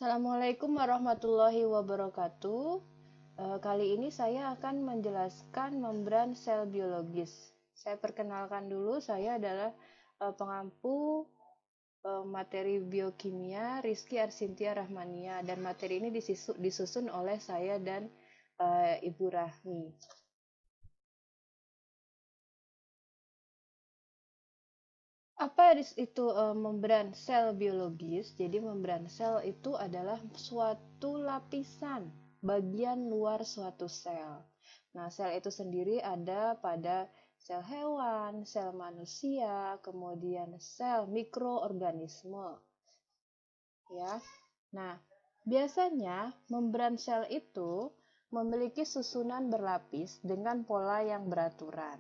Assalamualaikum warahmatullahi wabarakatuh. Kali ini saya akan menjelaskan membran sel biologis. Saya perkenalkan dulu, saya adalah pengampu materi biokimia Rizky Arsintia Rahmania, dan materi ini disusun oleh saya dan Ibu Rahmi. Apa itu membran sel biologis? Jadi membran sel itu adalah suatu lapisan bagian luar suatu sel. Nah, sel itu sendiri ada pada sel hewan, sel manusia, kemudian sel mikroorganisme. Ya. Nah, biasanya membran sel itu memiliki susunan berlapis dengan pola yang beraturan.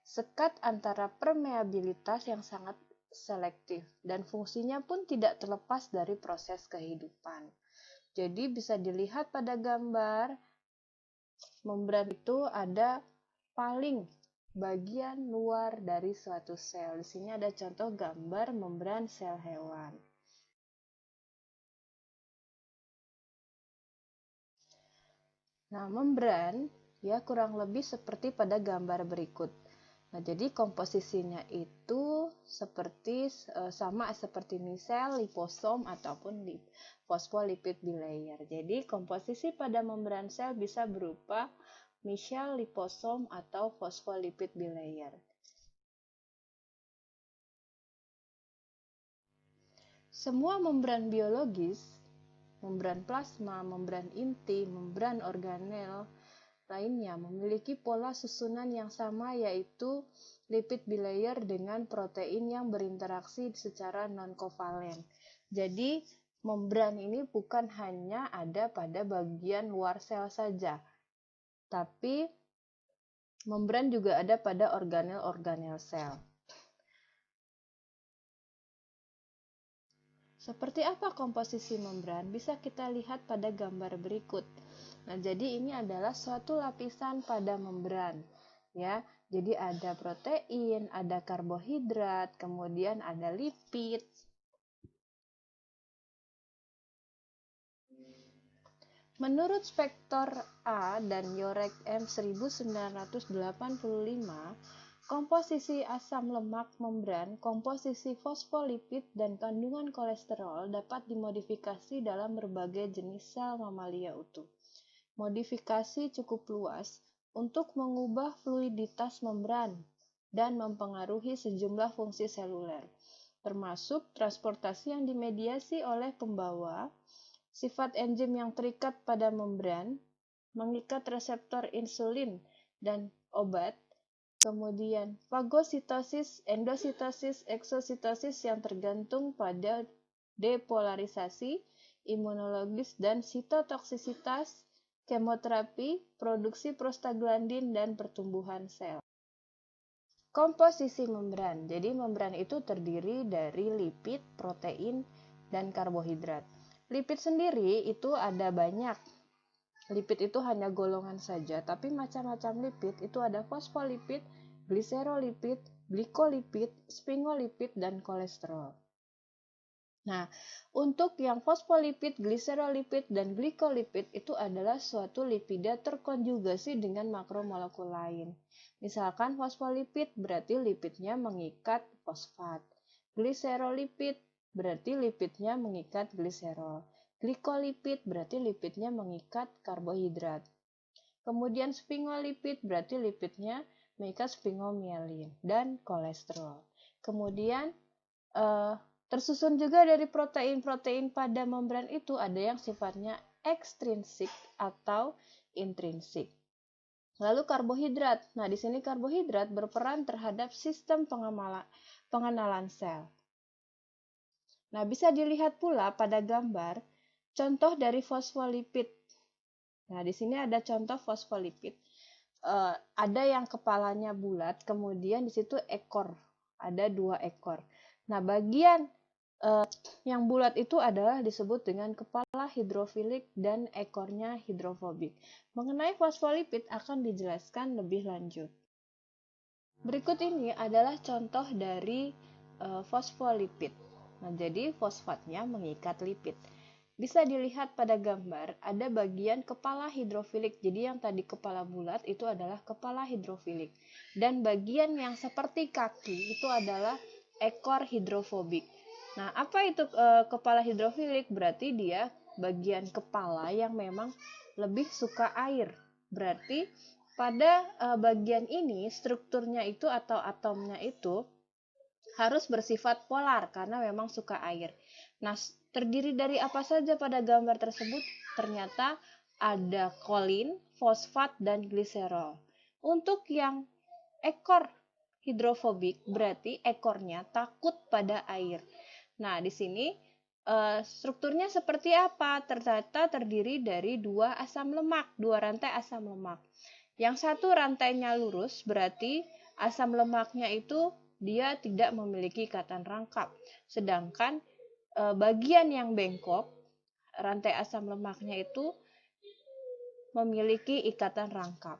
Sekat antara permeabilitas yang sangat selektif, dan fungsinya pun tidak terlepas dari proses kehidupan. Jadi bisa dilihat pada gambar, membran itu ada paling bagian luar dari suatu sel. Di sini ada contoh gambar membran sel hewan. Nah, membran ya kurang lebih seperti pada gambar berikut. Nah, jadi komposisinya itu sama seperti misel, liposom ataupun fosfolipid bilayer. Jadi komposisi pada membran sel bisa berupa misel, liposom atau fosfolipid bilayer. Semua membran biologis, membran plasma, membran inti, membran organel lainnya memiliki pola susunan yang sama, yaitu lipid bilayer dengan protein yang berinteraksi secara non-kovalen. Jadi, membran ini bukan hanya ada pada bagian luar sel saja, tapi membran juga ada pada organel-organel sel. Seperti apa komposisi membran? Bisa kita lihat pada gambar berikut. Nah, jadi ini adalah suatu lapisan pada membran, ya. Jadi ada protein, ada karbohidrat, kemudian ada lipid. Menurut Spektor A dan Yorek M 1985, komposisi asam lemak membran, komposisi fosfolipid, dan kandungan kolesterol dapat dimodifikasi dalam berbagai jenis sel mamalia utuh. Modifikasi cukup luas untuk mengubah fluiditas membran dan mempengaruhi sejumlah fungsi seluler, termasuk transportasi yang dimediasi oleh pembawa, sifat enzim yang terikat pada membran, mengikat reseptor insulin dan obat, kemudian fagositosis, endositosis, eksositosis yang tergantung pada depolarisasi, imunologis dan sitotoksisitas, kemoterapi, produksi prostaglandin, dan pertumbuhan sel. Komposisi membran. Jadi membran itu terdiri dari lipid, protein, dan karbohidrat. Lipid sendiri itu ada banyak. Lipid itu hanya golongan saja, tapi macam-macam lipid itu ada fosfolipid, gliserolipid, glikolipid, sphingolipid, dan kolesterol. Nah, untuk yang fosfolipid, gliserolipid, dan glikolipid itu adalah suatu lipida terkonjugasi dengan makromolekul lain. Misalkan fosfolipid berarti lipidnya mengikat fosfat. Gliserolipid berarti lipidnya mengikat gliserol. Glikolipid berarti lipidnya mengikat karbohidrat. Kemudian sphingolipid berarti lipidnya mengikat sphingomyelin dan kolesterol. Kemudian tersusun juga dari protein-protein pada membran itu ada yang sifatnya ekstrinsik atau intrinsik. Lalu karbohidrat. Nah, di sini karbohidrat berperan terhadap sistem pengenalan sel. Nah, bisa dilihat pula pada gambar contoh dari fosfolipid. Nah, di sini ada contoh fosfolipid. Ada yang kepalanya bulat, kemudian di situ ekor. Ada 2 ekor. Nah, bagian yang bulat itu adalah disebut dengan kepala hidrofilik dan ekornya hidrofobik. Mengenai fosfolipid akan dijelaskan lebih lanjut. Berikut ini adalah contoh dari fosfolipid. Nah, jadi fosfatnya mengikat lipid. bisa dilihat pada gambar ada bagian kepala hidrofilik. Jadi yang tadi kepala bulat itu adalah kepala hidrofilik. Dan bagian yang seperti kaki itu adalah ekor hidrofobik. Nah, apa itu kepala hidrofilik? Berarti dia bagian kepala yang memang lebih suka air. Berarti pada bagian ini strukturnya itu atau atomnya itu harus bersifat polar karena memang suka air. Nah, terdiri dari apa saja pada gambar tersebut? Ternyata ada kolin, fosfat, dan gliserol. Untuk yang ekor hidrofobik berarti ekornya takut pada air. Nah, di sini strukturnya seperti apa? Ternyata terdiri dari dua rantai asam lemak. Yang satu rantainya lurus, berarti asam lemaknya itu dia tidak memiliki ikatan rangkap. Sedangkan bagian yang bengkok, rantai asam lemaknya itu memiliki ikatan rangkap.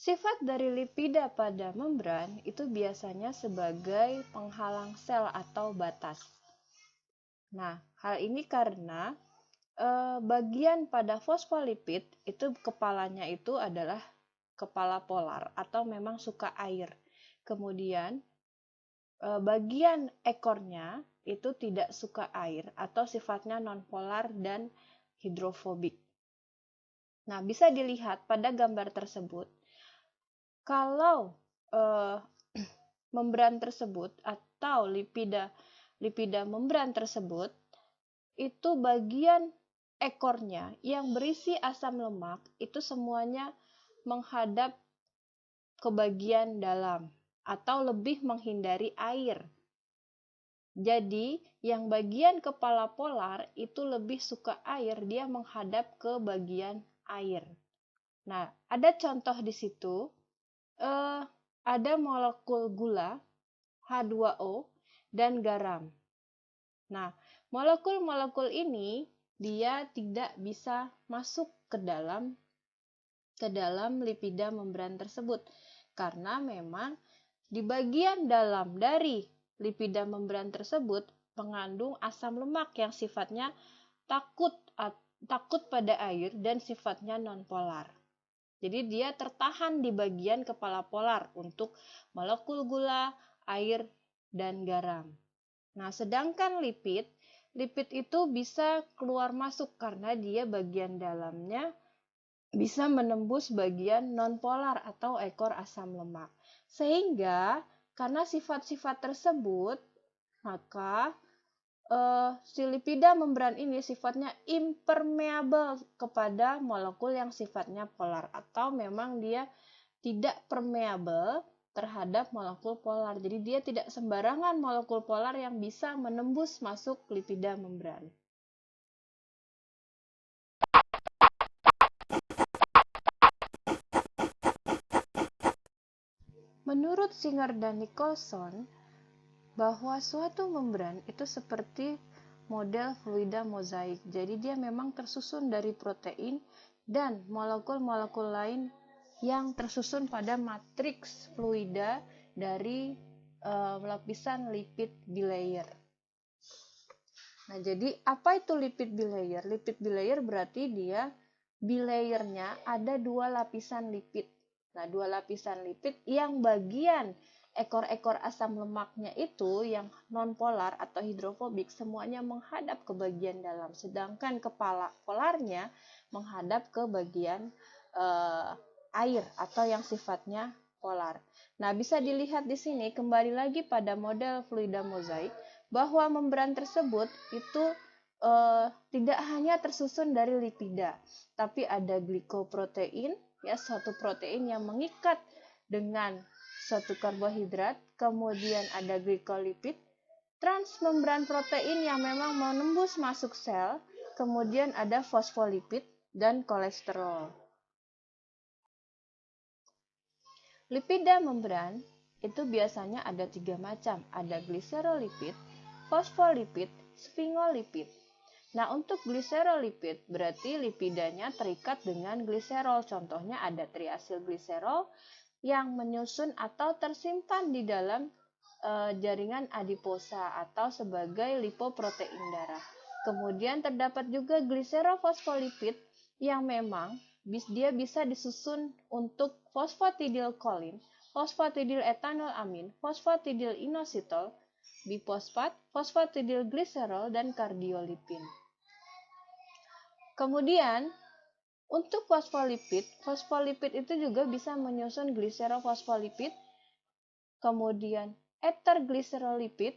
Sifat dari lipida pada membran itu biasanya sebagai penghalang sel atau batas. Nah, hal ini karena bagian pada fosfolipid itu kepalanya itu adalah kepala polar atau memang suka air. Kemudian bagian ekornya itu tidak suka air atau sifatnya nonpolar dan hidrofobik. Nah, bisa dilihat pada gambar tersebut kalau membran tersebut atau lipida membran tersebut itu bagian ekornya yang berisi asam lemak itu semuanya menghadap ke bagian dalam atau lebih menghindari air. Jadi, yang bagian kepala polar itu lebih suka air, dia menghadap ke bagian air. Nah, ada contoh di situ. Ada molekul gula, H2O, dan garam. Nah, molekul-molekul ini dia tidak bisa masuk ke dalam lipida membran tersebut karena memang di bagian dalam dari lipida membran tersebut mengandung asam lemak yang sifatnya takut pada air dan sifatnya nonpolar. Jadi dia tertahan di bagian kepala polar untuk molekul gula, air, dan garam. Nah, sedangkan lipid itu bisa keluar masuk karena dia bagian dalamnya bisa menembus bagian nonpolar atau ekor asam lemak. Sehingga karena sifat-sifat tersebut, maka si lipida membran ini sifatnya impermeable kepada molekul yang sifatnya polar atau memang dia tidak permeable terhadap molekul polar. Jadi dia tidak sembarangan molekul polar yang bisa menembus masuk lipida membran. Menurut Singer dan Nicholson, bahwa suatu membran itu seperti model fluida mozaik. Jadi dia memang tersusun dari protein dan molekul-molekul lain yang tersusun pada matriks fluida dari lapisan lipid bilayer. Nah, jadi apa itu lipid bilayer? Lipid bilayer berarti dia bilayernya ada dua lapisan lipid. Nah, dua lapisan lipid yang bagian ekor-ekor asam lemaknya itu yang nonpolar atau hidrofobik semuanya menghadap ke bagian dalam, sedangkan kepala polarnya menghadap ke bagian air atau yang sifatnya polar. Nah, bisa dilihat di sini kembali lagi pada model fluida mozaik bahwa membran tersebut itu tidak hanya tersusun dari lipida, tapi ada glikoprotein, ya suatu protein yang mengikat dengan suatu karbohidrat, kemudian ada glikolipid, transmembran protein yang memang menembus masuk sel, kemudian ada fosfolipid dan kolesterol. Lipida membran itu biasanya ada 3 macam. Ada gliserolipid, fosfolipid, sphingolipid. Nah, untuk gliserolipid berarti lipidanya terikat dengan gliserol. Contohnya ada triasilgliserol yang menyusun atau tersimpan di dalam jaringan adiposa atau sebagai lipoprotein darah. Kemudian terdapat juga gliserofosfolipid yang memang dia bisa disusun untuk fosfatidilkolin, fosfatidilethanolamine, fosfatidilinositol, bifosfat, fosfatidilgliserol, dan kardiolipin. Kemudian, untuk fosfolipid itu juga bisa menyusun gliserofosfolipid, kemudian etergliserolipid,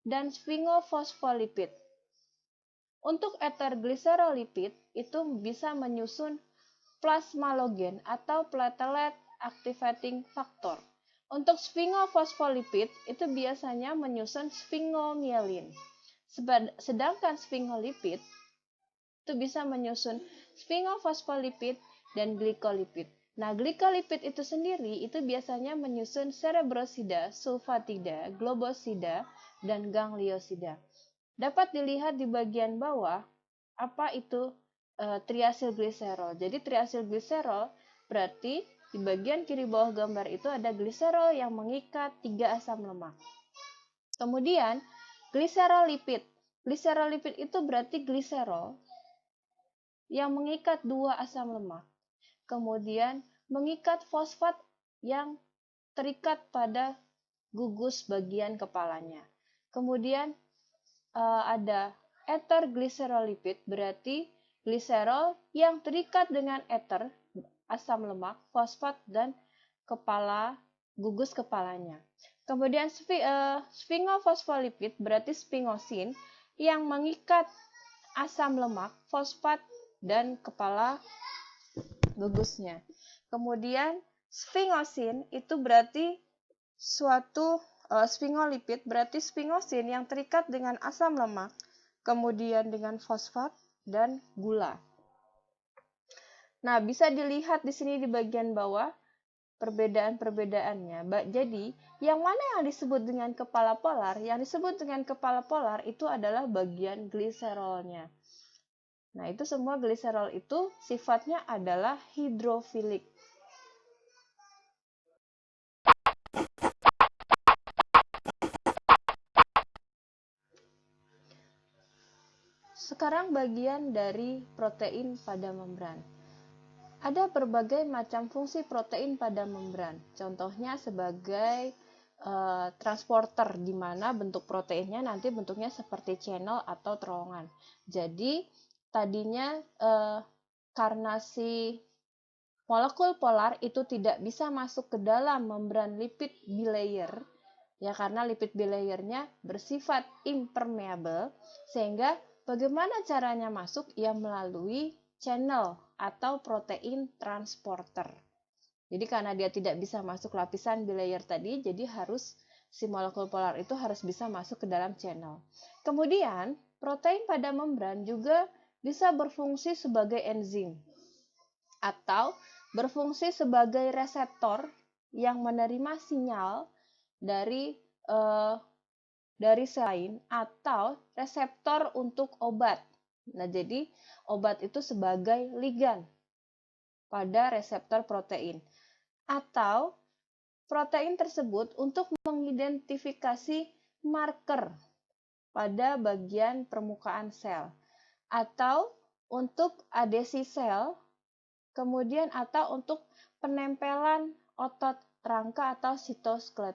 dan sphingofosfolipid. Untuk etergliserolipid itu bisa menyusun plasmalogen atau platelet activating factor. Untuk sphingofosfolipid itu biasanya menyusun sphingomyelin. Sedangkan sphingolipid itu bisa menyusun sphingofosfolipid dan glikolipid. Nah, glikolipid itu sendiri itu biasanya menyusun cerebrosida, sulfatida, globosida, dan gangliosida. Dapat dilihat di bagian bawah apa itu triasilgliserol. Jadi triasilgliserol berarti di bagian kiri bawah gambar itu ada gliserol yang mengikat 3 asam lemak. Kemudian gliserolipid. Gliserolipid itu berarti gliserol yang mengikat 2 asam lemak. Kemudian mengikat fosfat yang terikat pada gugus bagian kepalanya. Kemudian ada etergliserolipid, berarti gliserol yang terikat dengan eter, asam lemak, fosfat, dan gugus kepalanya. Kemudian sphingofosfolipid berarti sphingosine yang mengikat asam lemak, fosfat, dan kepala gugusnya. Kemudian sphingosine itu berarti suatu sphingolipid berarti sphingosine yang terikat dengan asam lemak, kemudian dengan fosfat dan gula. Nah, bisa dilihat di sini di bagian bawah perbedaan-perbedaannya. Jadi, yang mana yang disebut dengan kepala polar? Yang disebut dengan kepala polar itu adalah bagian gliserolnya. Nah, itu semua gliserol itu sifatnya adalah hidrofilik. Sekarang bagian dari protein pada membran. Ada berbagai macam fungsi protein pada membran. Contohnya sebagai transporter, di mana bentuk proteinnya nanti bentuknya seperti channel atau terowongan. Jadi, tadinya karena si molekul polar itu tidak bisa masuk ke dalam membran lipid bilayer, ya karena lipid bilayernya bersifat impermeable, sehingga bagaimana caranya masuk? Ya melalui channel atau protein transporter. Jadi karena dia tidak bisa masuk lapisan bilayer tadi, jadi si molekul polar itu harus bisa masuk ke dalam channel. Kemudian, protein pada membran juga bisa berfungsi sebagai enzim atau berfungsi sebagai reseptor yang menerima sinyal dari sel lain atau reseptor untuk obat. Nah, jadi obat itu sebagai ligan pada reseptor protein. Atau protein tersebut untuk mengidentifikasi marker pada bagian permukaan sel. Atau untuk adesi sel, kemudian atau untuk penempelan otot rangka atau sitoskeleton.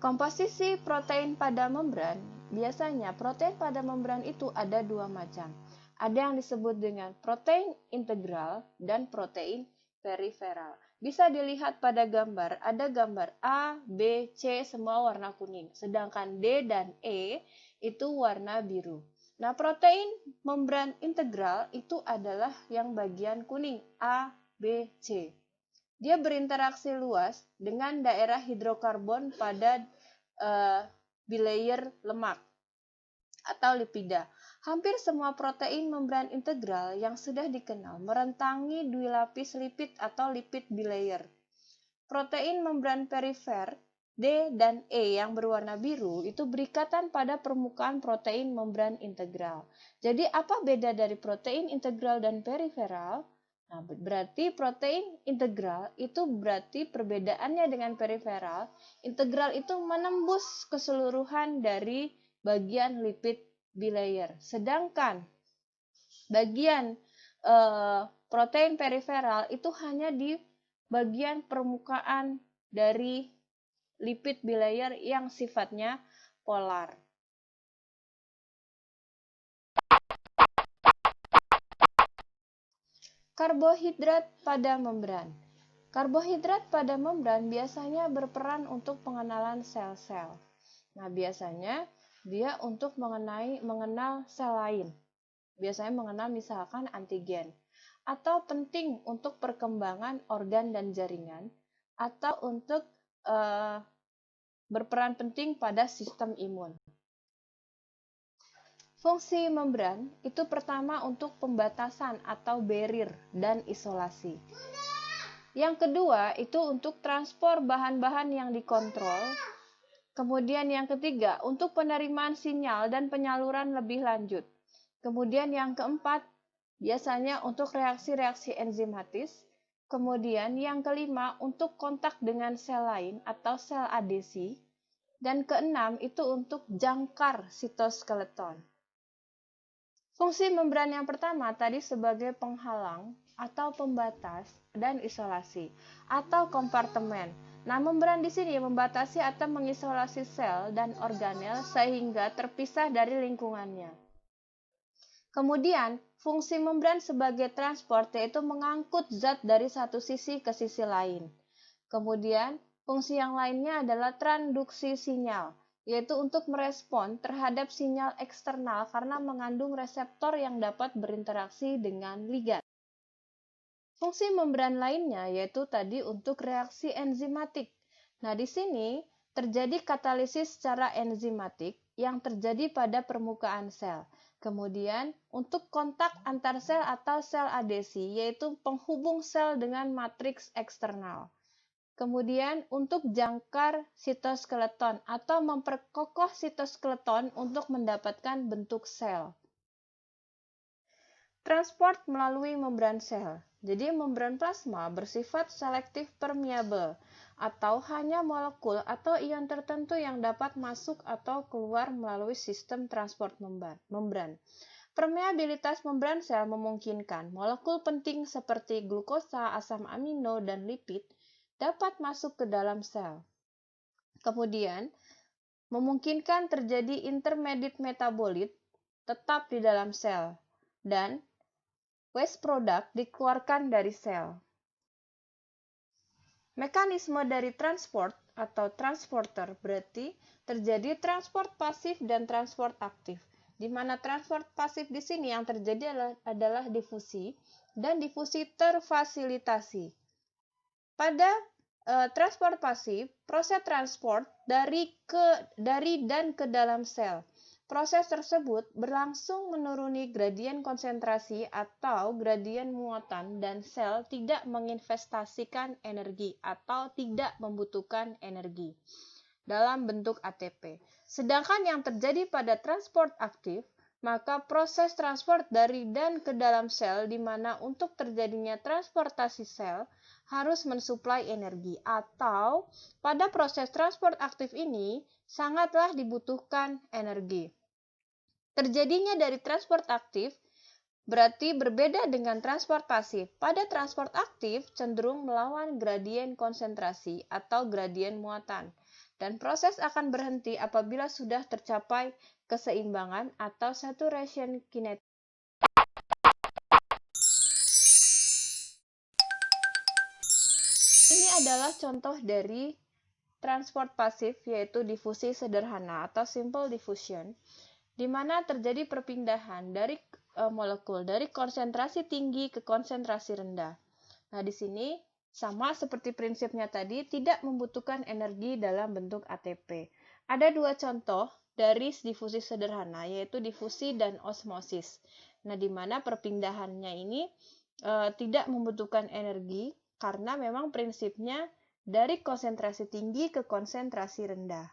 Komposisi protein pada membran, biasanya protein pada membran itu ada 2 macam. Ada yang disebut dengan protein integral dan protein periferal. Bisa dilihat pada gambar, ada gambar A, B, C semua warna kuning, sedangkan D dan E itu warna biru. Nah, protein membran integral itu adalah yang bagian kuning, A, B, C. Dia berinteraksi luas dengan daerah hidrokarbon pada bilayer lemak atau lipida. Hampir semua protein membran integral yang sudah dikenal merentangi 2 lapis lipid atau lipid bilayer. protein membran perifer D dan E yang berwarna biru itu berikatan pada permukaan protein membran integral. Jadi apa beda dari protein integral dan periferal? Nah, berarti protein integral itu berarti perbedaannya dengan periferal. Integral itu menembus keseluruhan dari bagian lipid bilayer. Sedangkan bagian protein periferal itu hanya di bagian permukaan dari lipid bilayer yang sifatnya polar. Karbohidrat pada membran. Karbohidrat pada membran biasanya berperan untuk pengenalan sel-sel. Nah, biasanya dia untuk mengenal sel lain. Biasanya mengenal misalkan antigen. Atau penting untuk perkembangan organ dan jaringan. Atau untuk berperan penting pada sistem imun. Fungsi membran itu pertama untuk pembatasan atau barrier dan isolasi. Yang kedua itu untuk transport bahan-bahan yang dikontrol. Kemudian yang ketiga untuk penerimaan sinyal dan penyaluran lebih lanjut. Kemudian yang keempat biasanya untuk reaksi-reaksi enzimatis. Kemudian yang kelima untuk kontak dengan sel lain atau sel adesi. Dan keenam itu untuk jangkar sitoskeleton. Fungsi membran yang pertama tadi sebagai penghalang atau pembatas dan isolasi atau kompartemen. Nah, membran di sini membatasi atau mengisolasi sel dan organel sehingga terpisah dari lingkungannya. Kemudian, fungsi membran sebagai transport yaitu mengangkut zat dari satu sisi ke sisi lain. Kemudian, fungsi yang lainnya adalah transduksi sinyal, yaitu untuk merespon terhadap sinyal eksternal karena mengandung reseptor yang dapat berinteraksi dengan ligan. Fungsi membran lainnya yaitu tadi untuk reaksi enzimatik. Nah, di sini terjadi katalisis secara enzimatik yang terjadi pada permukaan sel. Kemudian, untuk kontak antar sel atau sel adesi, yaitu penghubung sel dengan matriks eksternal. Kemudian, untuk jangkar sitoskeleton atau memperkokoh sitoskeleton untuk mendapatkan bentuk sel. Transport melalui membran sel. Jadi, membran plasma bersifat selektif permeable atau hanya molekul atau ion tertentu yang dapat masuk atau keluar melalui sistem transport membran. Permeabilitas membran sel memungkinkan molekul penting seperti glukosa, asam amino, dan lipid dapat masuk ke dalam sel. Kemudian, memungkinkan terjadi intermediate metabolit tetap di dalam sel dan waste product dikeluarkan dari sel. Mekanisme dari transport atau transporter berarti terjadi transport pasif dan transport aktif. Di mana transport pasif di sini yang terjadi adalah difusi dan difusi terfasilitasi. Pada transport pasif, proses transport dari dan ke dalam sel. Proses tersebut berlangsung menuruni gradien konsentrasi atau gradien muatan dan sel tidak menginvestasikan energi atau tidak membutuhkan energi dalam bentuk ATP. Sedangkan yang terjadi pada transport aktif, maka proses transport dari dan ke dalam sel di mana untuk terjadinya transportasi sel harus mensuplai energi atau pada proses transport aktif ini sangatlah dibutuhkan energi. Terjadinya dari transport aktif berarti berbeda dengan transport pasif. Pada transport aktif cenderung melawan gradien konsentrasi atau gradien muatan. Dan proses akan berhenti apabila sudah tercapai keseimbangan atau saturation kinetic. Ini adalah contoh dari transport pasif yaitu difusi sederhana atau simple diffusion, di mana terjadi perpindahan dari molekul dari konsentrasi tinggi ke konsentrasi rendah. Nah, di sini sama seperti prinsipnya tadi, tidak membutuhkan energi dalam bentuk ATP. Ada dua contoh dari difusi sederhana, yaitu difusi dan osmosis. Nah, di mana perpindahannya ini tidak membutuhkan energi, karena memang prinsipnya dari konsentrasi tinggi ke konsentrasi rendah.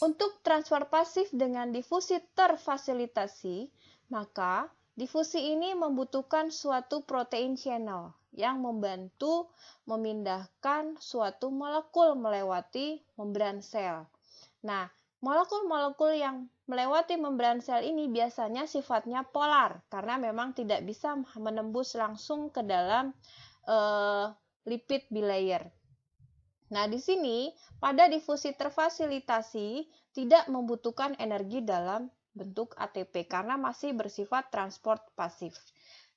Untuk transfer pasif dengan difusi terfasilitasi, maka difusi ini membutuhkan suatu protein channel yang membantu memindahkan suatu molekul melewati membran sel. Nah, molekul-molekul yang melewati membran sel ini biasanya sifatnya polar karena memang tidak bisa menembus langsung ke dalam lipid bilayer. Nah, di sini pada difusi terfasilitasi tidak membutuhkan energi dalam bentuk ATP karena masih bersifat transport pasif.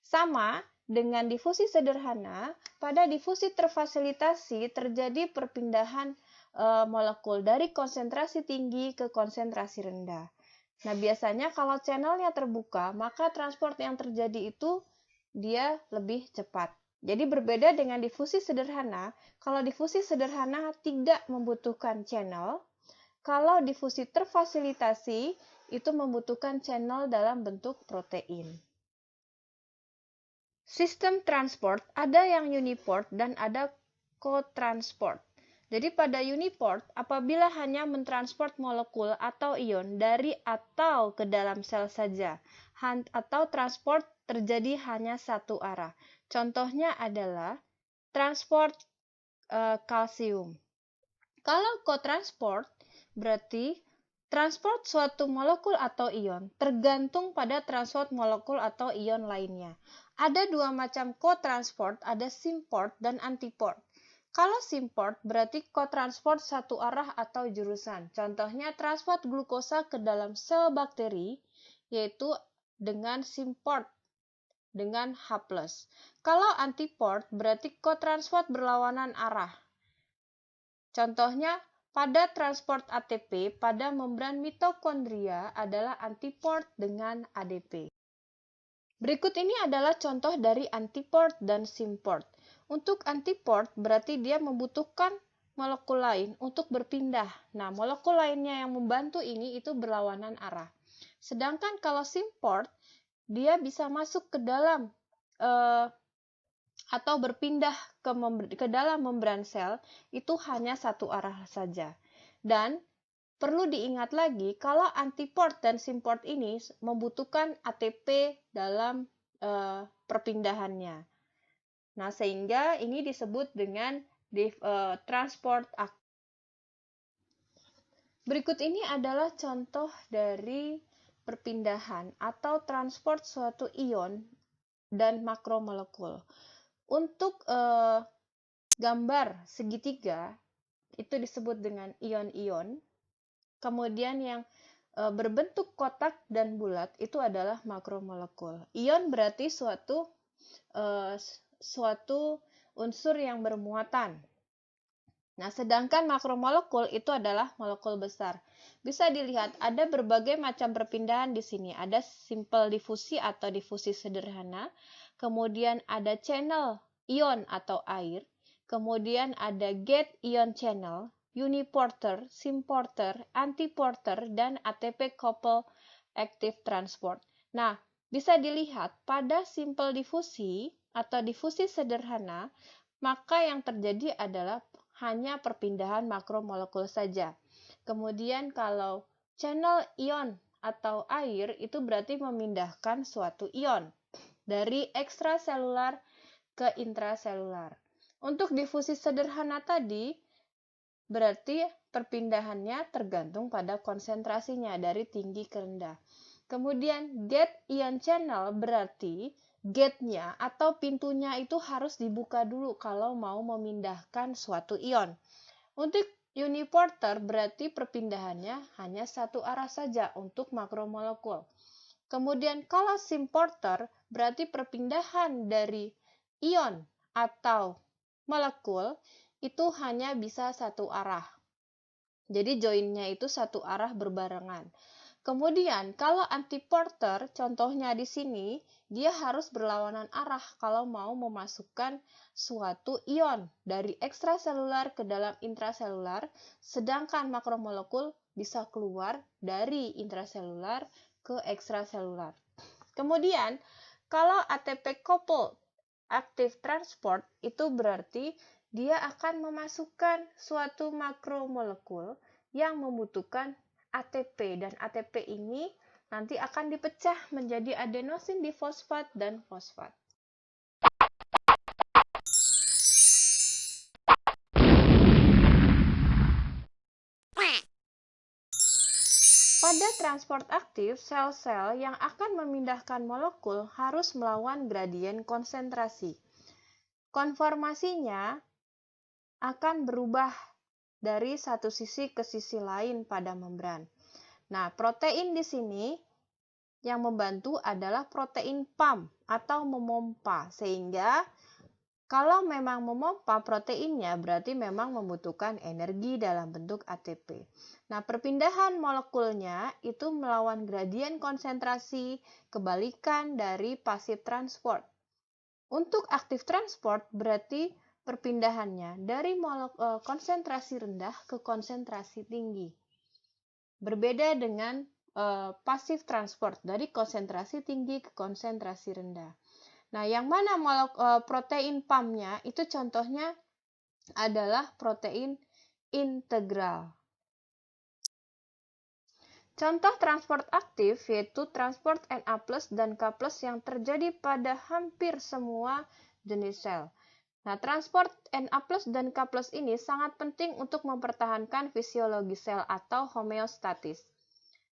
Sama dengan difusi sederhana, pada difusi terfasilitasi terjadi perpindahan molekul dari konsentrasi tinggi ke konsentrasi rendah. Nah, biasanya kalau channelnya terbuka, maka transport yang terjadi itu dia lebih cepat. Jadi berbeda dengan difusi sederhana, kalau difusi sederhana tidak membutuhkan channel, kalau difusi terfasilitasi itu membutuhkan channel dalam bentuk protein. Sistem transport ada yang uniport dan ada cotransport. Jadi pada uniport, apabila hanya mentransport molekul atau ion dari atau ke dalam sel saja, atau transport terjadi hanya satu arah. Contohnya adalah transport kalsium. Kalau cotransport berarti transport suatu molekul atau ion tergantung pada transport molekul atau ion lainnya. Ada dua macam cotransport, ada symport dan antiport. Kalau symport berarti cotransport satu arah atau jurusan. Contohnya transport glukosa ke dalam sel bakteri yaitu dengan symport dengan H+. Kalau antiport berarti cotransport berlawanan arah. Contohnya pada transport ATP pada membran mitokondria adalah antiport dengan ADP. Berikut ini adalah contoh dari antiport dan symport. Untuk antiport berarti dia membutuhkan molekul lain untuk berpindah. Nah, molekul lainnya yang membantu ini itu berlawanan arah. Sedangkan kalau symport dia bisa masuk ke dalam atau berpindah ke dalam membran sel itu hanya satu arah saja. Dan perlu diingat lagi kalau antiport dan symport ini membutuhkan ATP dalam perpindahannya. Nah, sehingga ini disebut dengan transport aktif. Berikut ini adalah contoh dari perpindahan atau transport suatu ion dan makromolekul. Untuk gambar segitiga itu disebut dengan ion-ion. Kemudian yang berbentuk kotak dan bulat itu adalah makromolekul. Ion berarti suatu unsur yang bermuatan. Nah, sedangkan makromolekul itu adalah molekul besar. Bisa dilihat ada berbagai macam perpindahan di sini. Ada simple difusi atau difusi sederhana, kemudian ada channel ion atau air, kemudian ada gate ion channel, uniporter, symporter, antiporter, dan ATP couple active transport. Nah, bisa dilihat pada simple difusi atau difusi sederhana, maka yang terjadi adalah hanya perpindahan makromolekul saja. Kemudian kalau channel ion atau air itu berarti memindahkan suatu ion dari ekstraselular ke intraselular. Untuk difusi sederhana tadi berarti perpindahannya tergantung pada konsentrasinya dari tinggi ke rendah. Kemudian gate ion channel berarti gate-nya atau pintunya itu harus dibuka dulu kalau mau memindahkan suatu ion. Untuk uniporter berarti perpindahannya hanya satu arah saja untuk makromolekul. Kemudian kalau symporter berarti perpindahan dari ion atau molekul itu hanya bisa satu arah. Jadi joinnya itu satu arah berbarengan. Kemudian kalau antiporter, contohnya di sini, dia harus berlawanan arah kalau mau memasukkan suatu ion dari ekstraselular ke dalam intraselular, sedangkan makromolekul bisa keluar dari intraselular ke ekstraselular. Kemudian, kalau ATP coupled active transport, itu berarti dia akan memasukkan suatu makromolekul yang membutuhkan ATP, dan ATP ini nanti akan dipecah menjadi adenosin difosfat dan fosfat. Pada transport aktif, sel-sel yang akan memindahkan molekul harus melawan gradien konsentrasi. Konformasinya akan berubah dari satu sisi ke sisi lain pada membran. Nah, protein di sini yang membantu adalah protein pump atau memompa, sehingga kalau memang memompa proteinnya berarti memang membutuhkan energi dalam bentuk ATP. Nah, perpindahan molekulnya itu melawan gradien konsentrasi, kebalikan dari passive transport. Untuk active transport berarti perpindahannya dari konsentrasi rendah ke konsentrasi tinggi. Berbeda dengan passive transport dari konsentrasi tinggi ke konsentrasi rendah. Nah, yang mana protein pump-nya itu contohnya adalah protein integral. Contoh transport aktif yaitu transport Na+ dan K+ yang terjadi pada hampir semua jenis sel. Nah, transport Na+ dan K+ ini sangat penting untuk mempertahankan fisiologi sel atau homeostatis.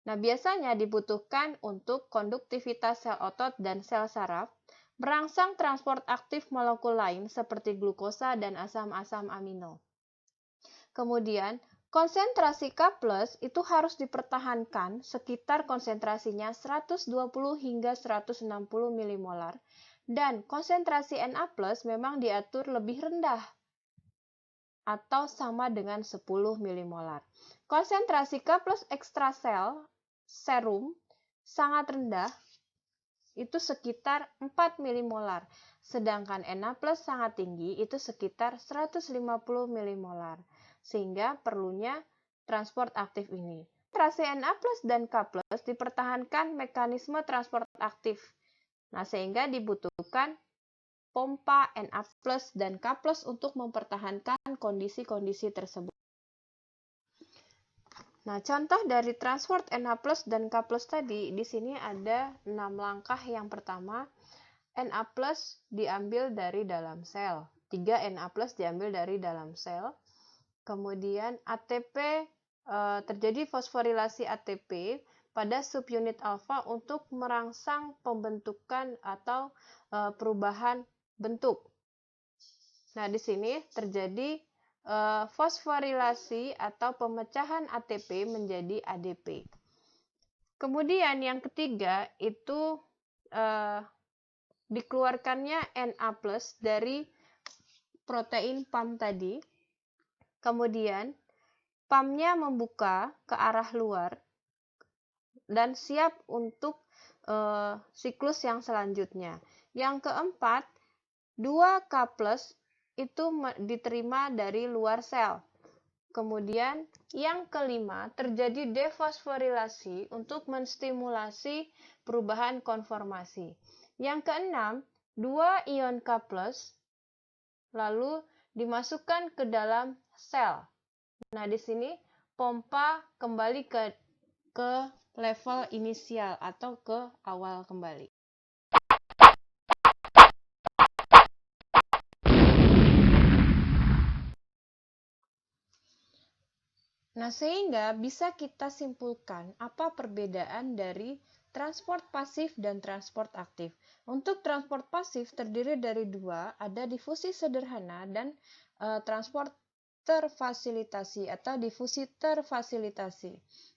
Nah, biasanya dibutuhkan untuk konduktivitas sel otot dan sel saraf, merangsang transport aktif molekul lain seperti glukosa dan asam-asam amino. Kemudian, konsentrasi K+ itu harus dipertahankan sekitar konsentrasinya 120 hingga 160 milimolar, dan konsentrasi Na+ memang diatur lebih rendah atau sama dengan 10 milimolar. Konsentrasi K+ ekstrasel serum sangat rendah, itu sekitar 4 milimolar, sedangkan Na+ sangat tinggi, itu sekitar 150 milimolar, sehingga perlunya transport aktif ini. Konsentrasi Na+ dan K+ dipertahankan mekanisme transport aktif, nah sehingga dibutuhkan pompa Na+ dan K+ untuk mempertahankan kondisi-kondisi tersebut. Nah, contoh dari transport Na+ dan K+ tadi, di sini ada 6 langkah. Yang pertama, Na+ diambil dari dalam sel. 3 Na+ diambil dari dalam sel. Kemudian ATP, terjadi fosforilasi ATP pada subunit alfa untuk merangsang pembentukan atau perubahan bentuk. Nah, di sini terjadi fosforilasi atau pemecahan ATP menjadi ADP. Kemudian yang ketiga itu dikeluarkannya Na+ dari protein pump tadi. Kemudian pumpnya membuka ke arah luar dan siap untuk siklus yang selanjutnya. Yang keempat, 2K+ itu diterima dari luar sel. Kemudian yang kelima, terjadi defosforilasi untuk menstimulasi perubahan konformasi. Yang keenam, 2 ion K+ lalu dimasukkan ke dalam sel. Nah, di sini pompa kembali ke level inisial atau ke awal kembali. Nah, sehingga bisa kita simpulkan apa perbedaan dari transport pasif dan transport aktif. Untuk transport pasif terdiri dari dua, ada difusi sederhana dan transport terfasilitasi atau difusi terfasilitasi.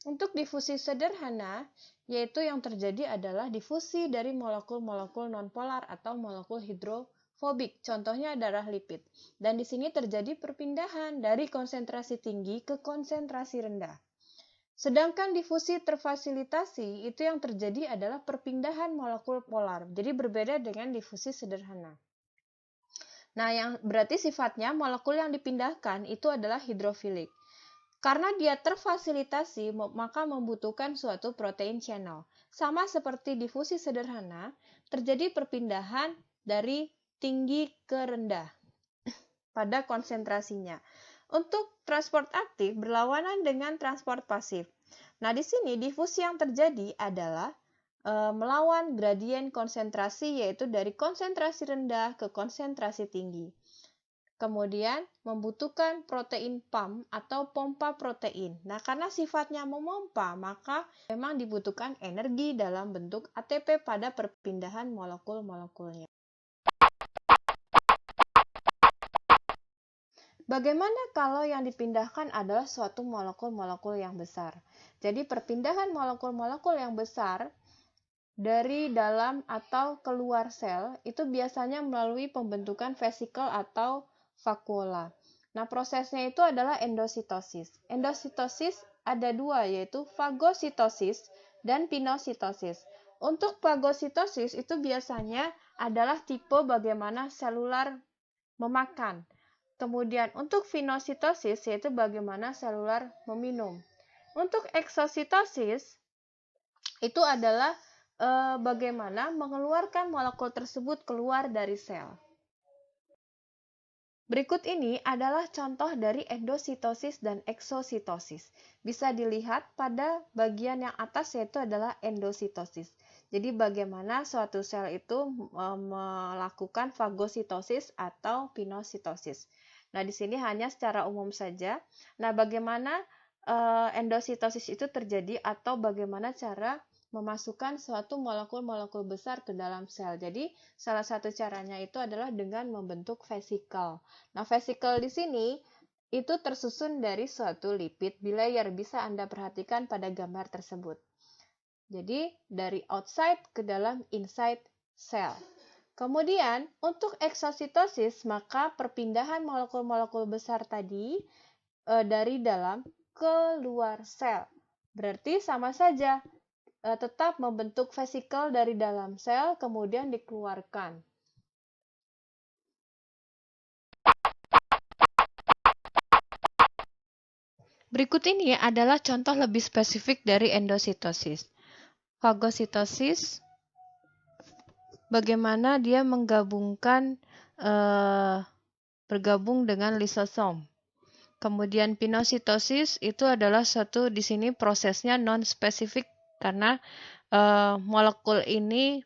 Untuk difusi sederhana, yaitu yang terjadi adalah difusi dari molekul-molekul nonpolar atau molekul hidrofobik, contohnya adalah lipid. Dan di sini terjadi perpindahan dari konsentrasi tinggi ke konsentrasi rendah. Sedangkan difusi terfasilitasi itu yang terjadi adalah perpindahan molekul polar. Jadi berbeda dengan difusi sederhana. Nah, yang berarti sifatnya molekul yang dipindahkan itu adalah hidrofilik. Karena dia terfasilitasi, maka membutuhkan suatu protein channel. sama seperti difusi sederhana, terjadi perpindahan dari tinggi ke rendah pada konsentrasinya. Untuk transport aktif berlawanan dengan transport pasif. Nah, di sini difusi yang terjadi adalah melawan gradien konsentrasi, yaitu dari konsentrasi rendah ke konsentrasi tinggi. Kemudian membutuhkan protein pump atau pompa protein. Nah, karena sifatnya memompa, maka memang dibutuhkan energi dalam bentuk ATP pada perpindahan molekul-molekulnya. Bagaimana kalau yang dipindahkan adalah suatu molekul-molekul yang besar? Jadi perpindahan molekul-molekul yang besar dari dalam atau keluar sel itu biasanya melalui pembentukan vesikel atau vakuola. Nah, prosesnya itu adalah endositosis. Endositosis ada dua, yaitu fagositosis dan pinositosis. Untuk fagositosis itu biasanya adalah tipe bagaimana selular memakan. Kemudian untuk pinositosis yaitu bagaimana selular meminum. Untuk eksositosis itu adalah bagaimana mengeluarkan molekul tersebut keluar dari sel. Berikut ini adalah contoh dari endositosis dan eksositosis. Bisa dilihat pada bagian yang atas yaitu adalah endositosis. Jadi bagaimana suatu sel itu melakukan fagositosis atau pinositosis. Nah, di sini hanya secara umum saja. Nah, bagaimana endositosis itu terjadi atau bagaimana cara memasukkan suatu molekul-molekul besar ke dalam sel. Jadi, salah satu caranya itu adalah dengan membentuk vesikel. Nah, vesikel di sini itu tersusun dari suatu lipid bilayer. Bisa Anda perhatikan pada gambar tersebut. Jadi, dari outside ke dalam inside cell. Kemudian, untuk eksositosis, maka perpindahan molekul-molekul besar tadi dari dalam ke luar sel. Berarti sama saja, tetap membentuk vesikel dari dalam sel, kemudian dikeluarkan. Berikut ini adalah contoh lebih spesifik dari endositosis. Fagositosis, bagaimana dia menggabungkan bergabung dengan lisosom. Kemudian pinositosis itu adalah suatu di sini prosesnya non spesifik karena molekul ini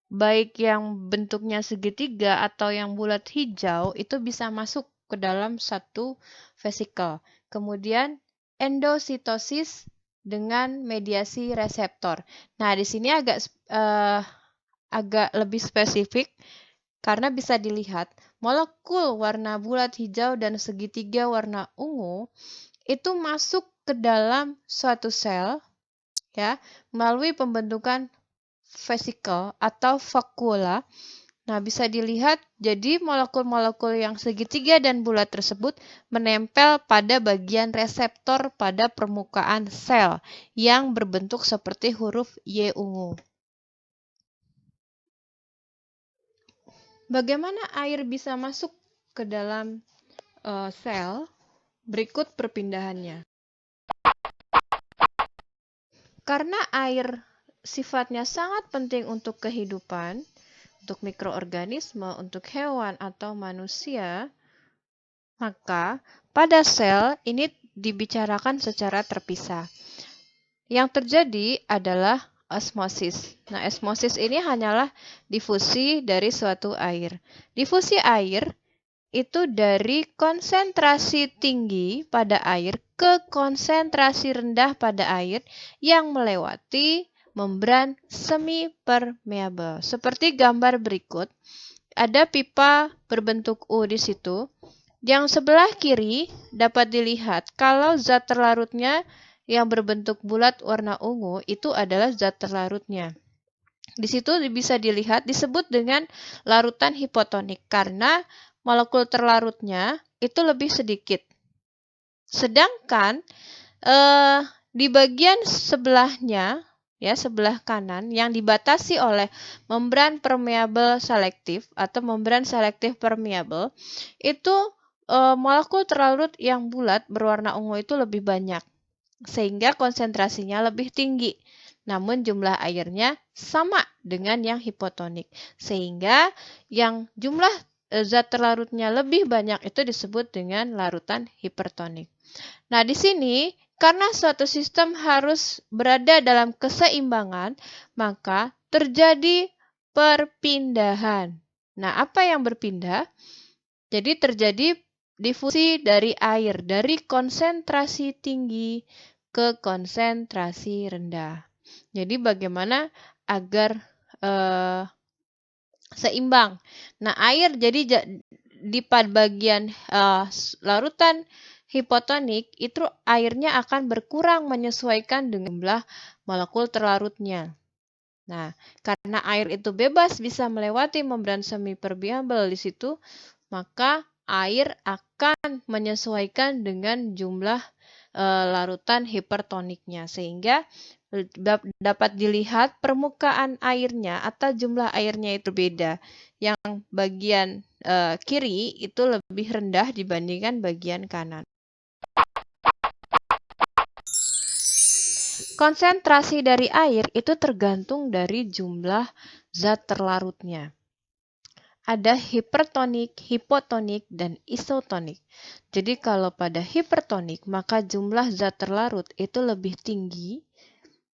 baik yang bentuknya segitiga atau yang bulat hijau itu bisa masuk ke dalam satu vesikel. Kemudian endositosis dengan mediasi reseptor. Nah, di sini agak lebih spesifik karena bisa dilihat molekul warna bulat hijau dan segitiga warna ungu itu masuk ke dalam suatu sel ya melalui pembentukan vesikel atau vakuola. Nah, bisa dilihat jadi molekul-molekul yang segitiga dan bulat tersebut menempel pada bagian reseptor pada permukaan sel yang berbentuk seperti huruf Y ungu. Bagaimana air bisa masuk ke dalam sel? Berikut perpindahannya. Karena air sifatnya sangat penting untuk kehidupan, untuk mikroorganisme, untuk hewan atau manusia, maka pada sel ini dibicarakan secara terpisah. Yang terjadi adalah osmosis. Nah, osmosis ini hanyalah difusi dari suatu air. Difusi air itu dari konsentrasi tinggi pada air ke konsentrasi rendah pada air yang melewati membran semi-permeabel. Seperti gambar berikut, ada pipa berbentuk U di situ. Yang sebelah kiri dapat dilihat kalau zat terlarutnya yang berbentuk bulat warna ungu itu adalah zat terlarutnya. Di situ bisa dilihat disebut dengan larutan hipotonik karena molekul terlarutnya itu lebih sedikit. Sedangkan di bagian sebelahnya, ya sebelah kanan yang dibatasi oleh membran permeabel selektif atau membran selektif permeabel, itu molekul terlarut yang bulat berwarna ungu itu lebih banyak, sehingga konsentrasinya lebih tinggi. namun jumlah airnya sama dengan yang hipotonik. Sehingga yang jumlah zat terlarutnya lebih banyak itu disebut dengan larutan hipertonik. Nah, di sini karena suatu sistem harus berada dalam keseimbangan, maka terjadi perpindahan. Nah, apa yang berpindah? Jadi terjadi difusi dari air, dari konsentrasi tinggi ke konsentrasi rendah. Jadi bagaimana agar seimbang? Nah, air jadi di bagian larutan hipotonik itu airnya akan berkurang menyesuaikan dengan jumlah molekul terlarutnya. Nah, karena air itu bebas bisa melewati membran semipermeabel di situ, maka air akan menyesuaikan dengan jumlah larutan hipertoniknya, sehingga dapat dilihat permukaan airnya atau jumlah airnya itu berbeda. Yang bagian kiri itu lebih rendah dibandingkan bagian kanan. Konsentrasi dari air itu tergantung dari jumlah zat terlarutnya. Ada hipertonik, hipotonik, dan isotonik. Jadi kalau pada hipertonik, maka jumlah zat terlarut itu lebih tinggi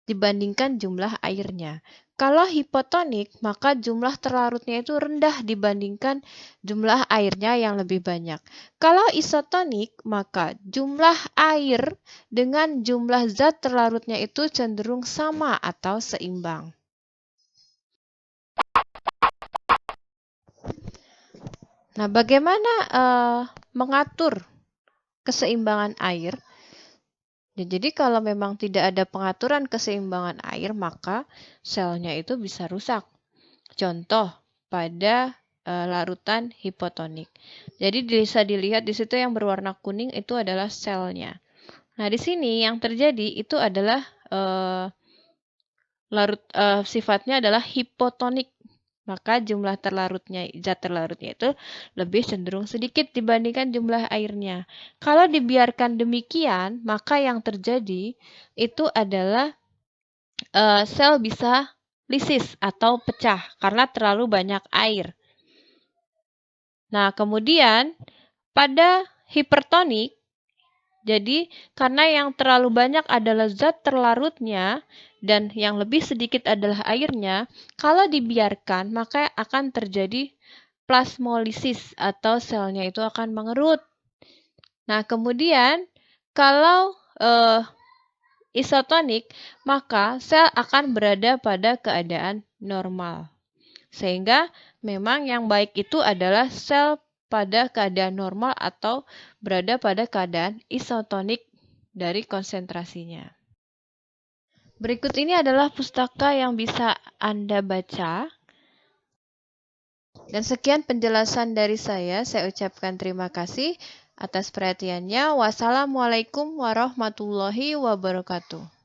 dibandingkan jumlah airnya. Kalau hipotonik, maka jumlah terlarutnya itu rendah dibandingkan jumlah airnya yang lebih banyak. Kalau isotonik, maka jumlah air dengan jumlah zat terlarutnya itu cenderung sama atau seimbang. Nah, bagaimana mengatur keseimbangan air? Jadi kalau memang tidak ada pengaturan keseimbangan air, maka selnya itu bisa rusak. Contoh pada larutan hipotonik. Jadi bisa dilihat di situ yang berwarna kuning itu adalah selnya. Nah, di sini yang terjadi itu adalah sifatnya adalah hipotonik. Maka jumlah zat terlarutnya itu lebih cenderung sedikit dibandingkan jumlah airnya. Kalau dibiarkan demikian, maka yang terjadi itu adalah sel bisa lisis atau pecah karena terlalu banyak air. Nah, kemudian pada hipertonik, jadi karena yang terlalu banyak adalah zat terlarutnya dan yang lebih sedikit adalah airnya, kalau dibiarkan maka akan terjadi plasmolisis atau selnya itu akan mengerut. Nah, kemudian kalau isotonik, maka sel akan berada pada keadaan normal. Sehingga memang yang baik itu adalah sel pada keadaan normal atau berada pada keadaan isotonik dari konsentrasinya. Berikut ini adalah pustaka yang bisa Anda baca. Dan sekian penjelasan dari saya ucapkan terima kasih atas perhatiannya. Wassalamualaikum warahmatullahi wabarakatuh.